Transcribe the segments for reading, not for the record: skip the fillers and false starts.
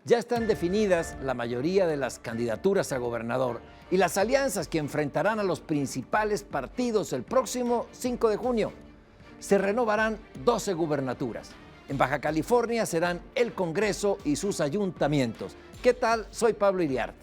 Ya están definidas la mayoría de las candidaturas a gobernador y las alianzas que enfrentarán a los principales partidos el próximo 5 de junio. Se renovarán 12 gubernaturas. En Baja California serán el Congreso y sus ayuntamientos. ¿Qué tal? Soy Pablo Iriart.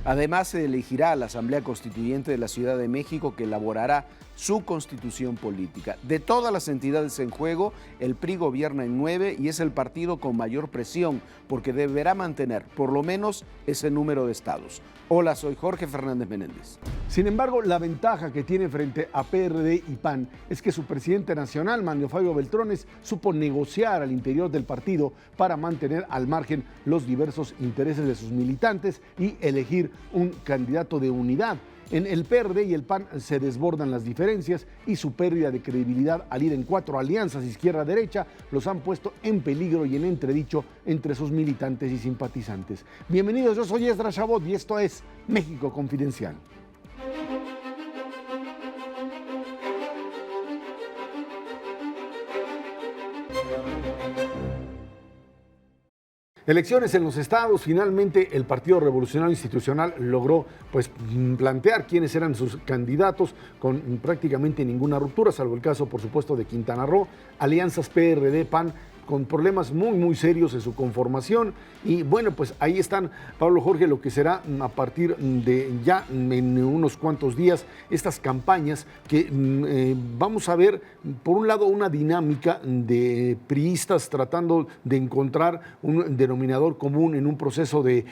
Además, se elegirá a la Asamblea Constituyente de la Ciudad de México, que elaborará su constitución política. De todas las entidades en juego, el PRI gobierna en 9 y es el partido con mayor presión, porque deberá mantener por lo menos ese número de estados. Hola, soy Jorge Fernández Menéndez. Sin embargo, la ventaja que tiene frente a PRD y PAN es que su presidente nacional, Manlio Fabio Beltrones, supo negociar al interior del partido para mantener al margen los diversos intereses de sus militantes y elegir un candidato de unidad. En el PRD y el PAN se desbordan las diferencias y su pérdida de credibilidad al ir en 4 alianzas izquierda-derecha los han puesto en peligro y en entredicho entre sus militantes y simpatizantes. Bienvenidos, yo soy Esdras Chabot y esto es México Confidencial. Elecciones en los estados. Finalmente el Partido Revolucionario Institucional logró plantear quiénes eran sus candidatos con prácticamente ninguna ruptura, salvo el caso, por supuesto, de Quintana Roo. Alianzas PRD-PAN con problemas muy serios en su conformación. Y bueno, pues ahí están, Pablo, Jorge, lo que será a partir de ya en unos cuantos días estas campañas que vamos a ver, por un lado, una dinámica de priistas tratando de encontrar un denominador común en un proceso de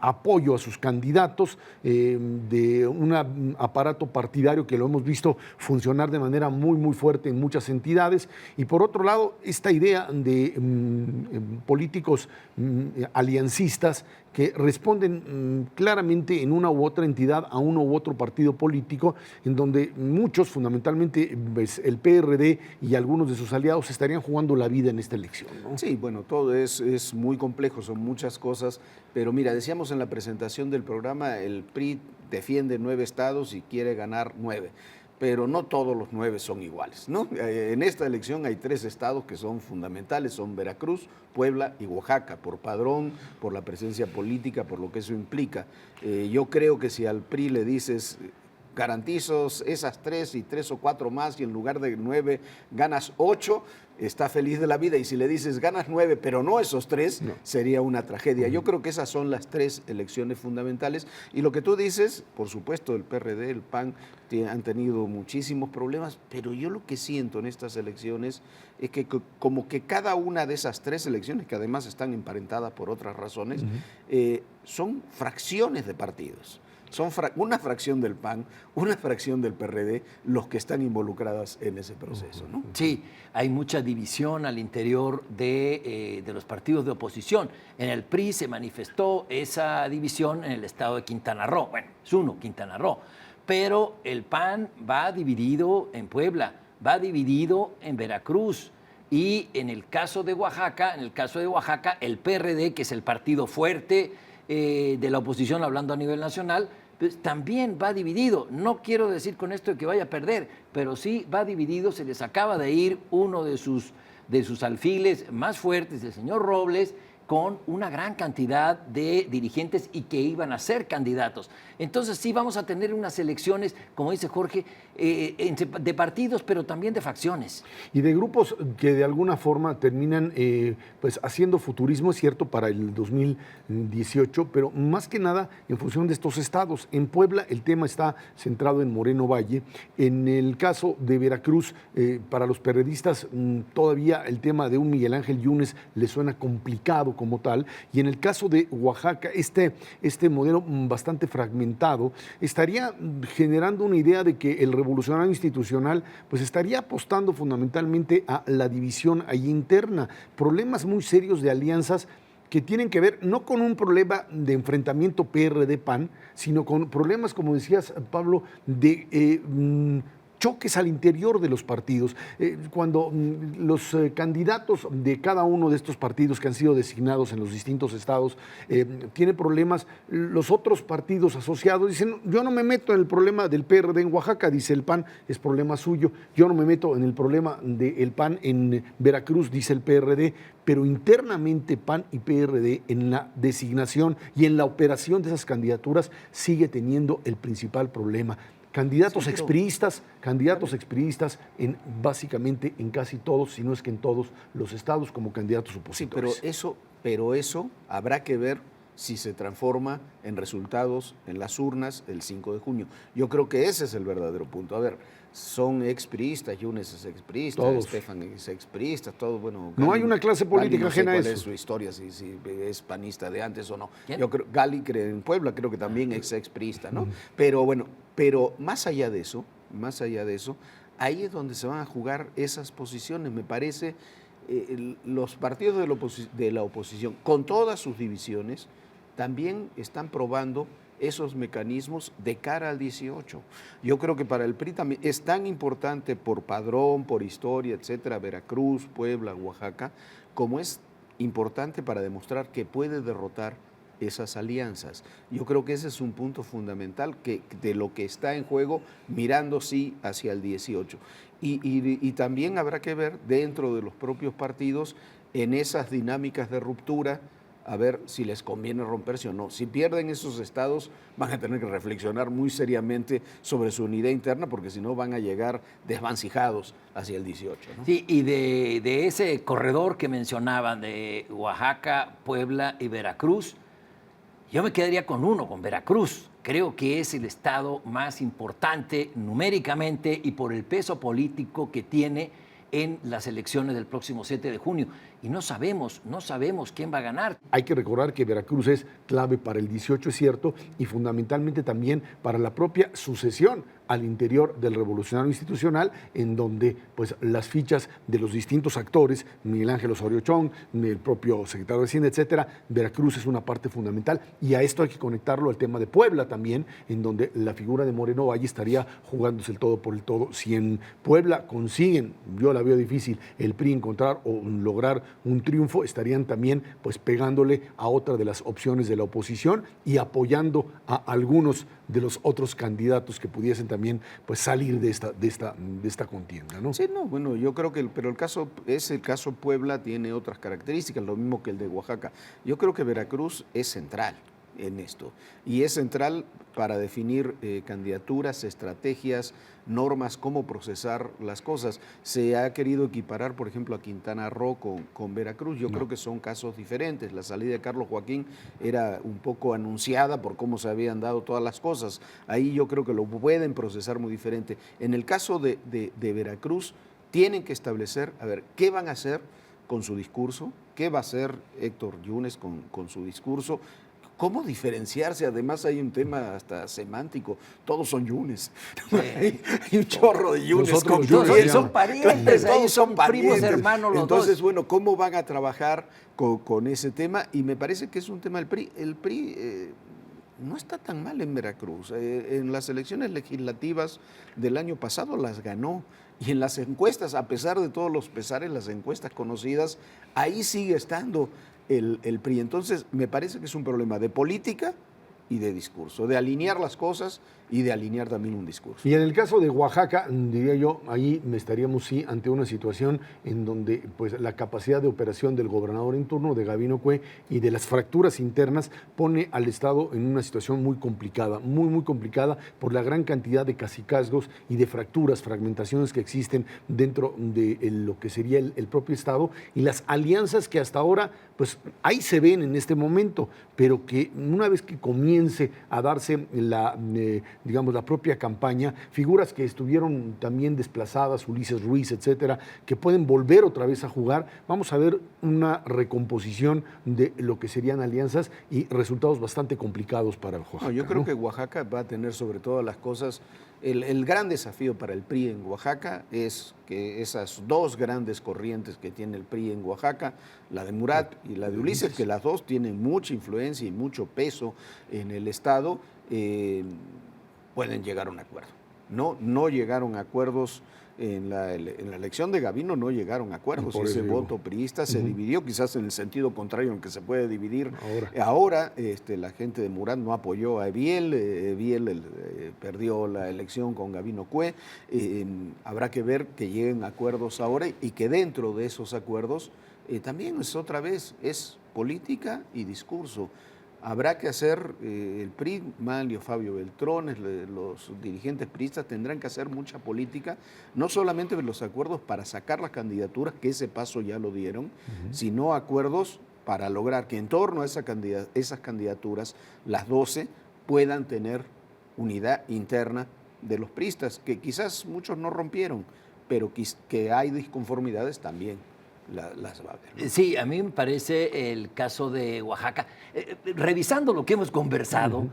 apoyo a sus candidatos, de un aparato partidario que lo hemos visto funcionar de manera muy fuerte en muchas entidades, y por otro lado, esta idea de políticos aliancistas que responden claramente en una u otra entidad a uno u otro partido político, en donde muchos, fundamentalmente el PRD y algunos de sus aliados, estarían jugando la vida en esta elección, ¿no? Sí, bueno, todo es muy complejo, son muchas cosas, pero mira, decíamos en la presentación del programa, el PRI defiende 9 estados y quiere ganar 9. Pero no todos los 9 son iguales, ¿no? En esta elección hay 3 estados que son fundamentales, son Veracruz, Puebla y Oaxaca, por padrón, por la presencia política, por lo que eso implica. Yo creo que si al PRI le dices, garantizo esas 3 y 3 o 4 más, y en lugar de 9 ganas 8, está feliz de la vida. Y si le dices ganas 9, pero no esos 3, no, sería una tragedia. Yo creo que esas son las 3 elecciones fundamentales. Y lo que tú dices, por supuesto, el PRD, el PAN han tenido muchísimos problemas, pero yo lo que siento en estas elecciones es que como que cada una de esas 3 elecciones, que además están emparentadas por otras razones, son fracciones de partidos. Son una fracción del PAN, una fracción del PRD, los que están involucradas en ese proceso, ¿no? Sí, hay mucha división al interior de los partidos de oposición. En el PRI se manifestó esa división en el estado de Quintana Roo. Bueno, es uno, Quintana Roo. Pero el PAN va dividido en Puebla, va dividido en Veracruz. Y en el caso de Oaxaca, el PRD, que es el partido fuerte de la oposición, hablando a nivel nacional, pues también va dividido. No quiero decir con esto que vaya a perder, pero sí va dividido. Se les acaba de ir uno de sus alfiles más fuertes, el señor Robles, con una gran cantidad de dirigentes y que iban a ser candidatos. Entonces sí vamos a tener unas elecciones, como dice Jorge, de partidos, pero también de facciones. Y de grupos que de alguna forma terminan haciendo futurismo, es cierto, para el 2018, pero más que nada en función de estos estados. En Puebla el tema está centrado en Moreno Valle. En el caso de Veracruz, para los periodistas todavía el tema de un Miguel Ángel Yunes le suena complicado como tal, y en el caso de Oaxaca, este modelo bastante fragmentado estaría generando una idea de que el Revolucionario Institucional pues estaría apostando fundamentalmente a la división ahí interna, problemas muy serios de alianzas que tienen que ver no con un problema de enfrentamiento PRD-PAN, sino con problemas, como decías, Pablo, de choques al interior de los partidos. Cuando los candidatos de cada uno de estos partidos que han sido designados en los distintos estados tienen problemas, los otros partidos asociados dicen, yo no me meto en el problema del PRD en Oaxaca, dice el PAN, es problema suyo, yo no me meto en el problema del PAN en Veracruz, dice el PRD, pero internamente PAN y PRD en la designación y en la operación de esas candidaturas sigue teniendo el principal problema. Candidatos expriistas en básicamente en casi todos, si no es que en todos los estados como candidatos opositores. Sí, pero eso habrá que ver si se transforma en resultados en las urnas el 5 de junio. Yo creo que ese es el verdadero punto. A ver, son expriistas, Yunes es expriista, Estefan es expriista, todo, bueno. No hay una clase política ajena a eso. ¿Cuál es su historia, si es panista de antes o no? ¿Quién? Yo creo, Gali en Puebla creo que también es expriista, ¿no? Pero bueno, más allá de eso, ahí es donde se van a jugar esas posiciones, me parece. Los partidos de la oposición, con todas sus divisiones, también están probando esos mecanismos de cara al 18. Yo creo que para el PRI también es tan importante por padrón, por historia, etcétera, Veracruz, Puebla, Oaxaca, como es importante para demostrar que puede derrotar esas alianzas. Yo creo que ese es un punto fundamental de lo que está en juego, mirando sí hacia el 18. Y también habrá que ver dentro de los propios partidos en esas dinámicas de ruptura, a ver si les conviene romperse o no. Si pierden esos estados, van a tener que reflexionar muy seriamente sobre su unidad interna, porque si no van a llegar desvancijados hacia el 18, ¿no? Sí, y de ese corredor que mencionaban de Oaxaca, Puebla y Veracruz, yo me quedaría con Veracruz. Creo que es el estado más importante numéricamente y por el peso político que tiene en las elecciones del próximo 7 de junio. Y no sabemos quién va a ganar. Hay que recordar que Veracruz es clave para el 18, es cierto, y fundamentalmente también para la propia sucesión al interior del Revolucionario Institucional, en donde pues las fichas de los distintos actores, Miguel Ángel Osorio Chong, el propio secretario de Hacienda, etcétera, Veracruz es una parte fundamental, y a esto hay que conectarlo al tema de Puebla también, en donde la figura de Moreno Valle estaría jugándose el todo por el todo. Si en Puebla consiguen, yo la veo difícil, el PRI encontrar o lograr un triunfo, estarían también pues pegándole a otra de las opciones de la oposición y apoyando a algunos de los otros candidatos que pudiesen también pues salir de esta contienda, ¿no? Sí, no, bueno, yo creo que el caso Puebla tiene otras características, lo mismo que el de Oaxaca. Yo creo que Veracruz es central en esto, y es central para definir candidaturas, estrategias, normas, cómo procesar las cosas. Se ha querido equiparar, por ejemplo, a Quintana Roo con Veracruz. Yo creo que son casos diferentes. La salida de Carlos Joaquín era un poco anunciada por cómo se habían dado todas las cosas. Ahí yo creo que lo pueden procesar muy diferente. En el caso de Veracruz, tienen que establecer, a ver, ¿qué van a hacer con su discurso? ¿Qué va a hacer Héctor Yunes con su discurso? ¿Cómo diferenciarse? Además hay un tema hasta semántico. Todos son Yunes. Sí. Hay un chorro de Yunes. Son parientes, ahí son primos hermanos los Entonces, dos. bueno, ¿cómo van a trabajar con ese tema? Y me parece que es un tema del PRI. El PRI no está tan mal en Veracruz. En las elecciones legislativas del año pasado las ganó. Y en las encuestas, a pesar de todos los pesares, las encuestas conocidas, ahí sigue estando el PRI. Entonces, me parece que es un problema de política y de discurso, de alinear las cosas y de alinear también un discurso. Y en el caso de Oaxaca, diría yo, ahí estaríamos sí ante una situación en donde pues la capacidad de operación del gobernador en turno, de Gabino Cue, y de las fracturas internas pone al Estado en una situación muy complicada, muy complicada por la gran cantidad de cacicazgos y de fragmentaciones que existen dentro de lo que sería el propio Estado, y las alianzas que hasta ahora pues ahí se ven en este momento, pero que una vez que comience a darse la propia campaña, figuras que estuvieron también desplazadas, Ulises Ruiz, etcétera, que pueden volver otra vez a jugar, vamos a ver una recomposición de lo que serían alianzas y resultados bastante complicados para Oaxaca. No, yo creo que Oaxaca va a tener sobre todas las cosas, el gran desafío para el PRI en Oaxaca es que esas dos grandes corrientes que tiene el PRI en Oaxaca, la de Murat y la de Ulises, que las dos tienen mucha influencia y mucho peso en el Estado, pueden llegar a un acuerdo. no llegaron a acuerdos. En la elección de Gavino no llegaron a acuerdos. Ese voto priista se dividió, quizás en el sentido contrario en que se puede dividir. Ahora la gente de Murat no apoyó a Eviel. Eviel perdió la elección con Gavino Cue. Habrá que ver que lleguen a acuerdos ahora y que dentro de esos acuerdos también es otra vez, es política y discurso. Habrá que hacer, el PRI, Manlio, Fabio Beltrones, los dirigentes priistas tendrán que hacer mucha política, no solamente de los acuerdos para sacar las candidaturas, que ese paso ya lo dieron, sino acuerdos para lograr que en torno a esas candidaturas, las 12, puedan tener unidad interna de los priistas, que quizás muchos no rompieron, pero que hay disconformidades también. Las va a haber, ¿no? Sí, a mí me parece el caso de Oaxaca. Revisando lo que hemos conversado,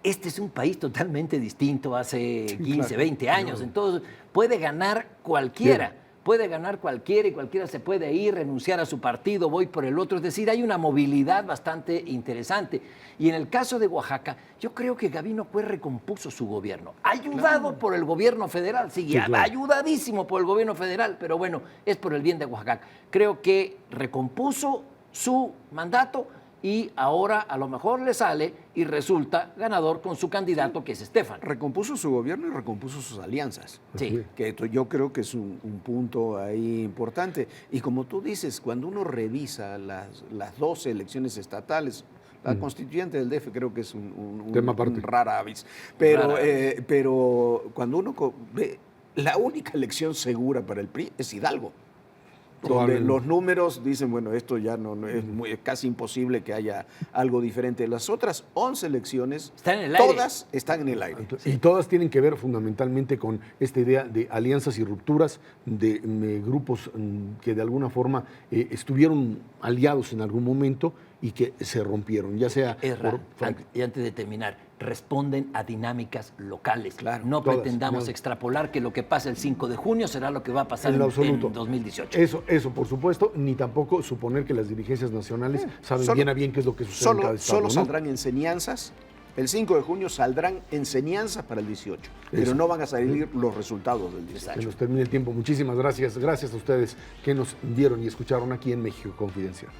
este es un país totalmente distinto hace 15, 20 años. Entonces, puede ganar cualquiera. Puede ganar cualquiera y cualquiera se puede ir, renunciar a su partido, voy por el otro. Es decir, hay una movilidad bastante interesante. Y en el caso de Oaxaca, yo creo que Gavino Cue recompuso su gobierno, ayudado por el gobierno federal, ayudadísimo por el gobierno federal, pero bueno, es por el bien de Oaxaca. Creo que recompuso su mandato y ahora a lo mejor le sale y resulta ganador con su candidato, que es Estefan. Recompuso su gobierno y recompuso sus alianzas. Sí. Que yo creo que es un punto ahí importante. Y como tú dices, cuando uno revisa las 12 elecciones estatales, la constituyente del DF creo que es un tema aparte, un rara avis. Pero cuando uno ve, la única elección segura para el PRI es Hidalgo. Donde los números dicen, bueno, esto ya no es casi imposible que haya algo diferente. Las otras 11 elecciones, todas están en el aire. Y todas tienen que ver fundamentalmente con esta idea de alianzas y rupturas de grupos que de alguna forma estuvieron aliados en algún momento y que se rompieron, ya sea... Y antes de terminar, responden a dinámicas locales. Claro, no pretendamos extrapolar que lo que pasa el 5 de junio será lo que va a pasar en 2018. Eso, por supuesto, ni tampoco suponer que las dirigencias nacionales saben bien a bien qué es lo que sucede en cada estado. Solo saldrán enseñanzas. El 5 de junio saldrán enseñanzas para el 18, pero no van a salir los resultados del 18. Que nos termine el tiempo. Muchísimas gracias. Gracias a ustedes que nos vieron y escucharon aquí en México Confidencial.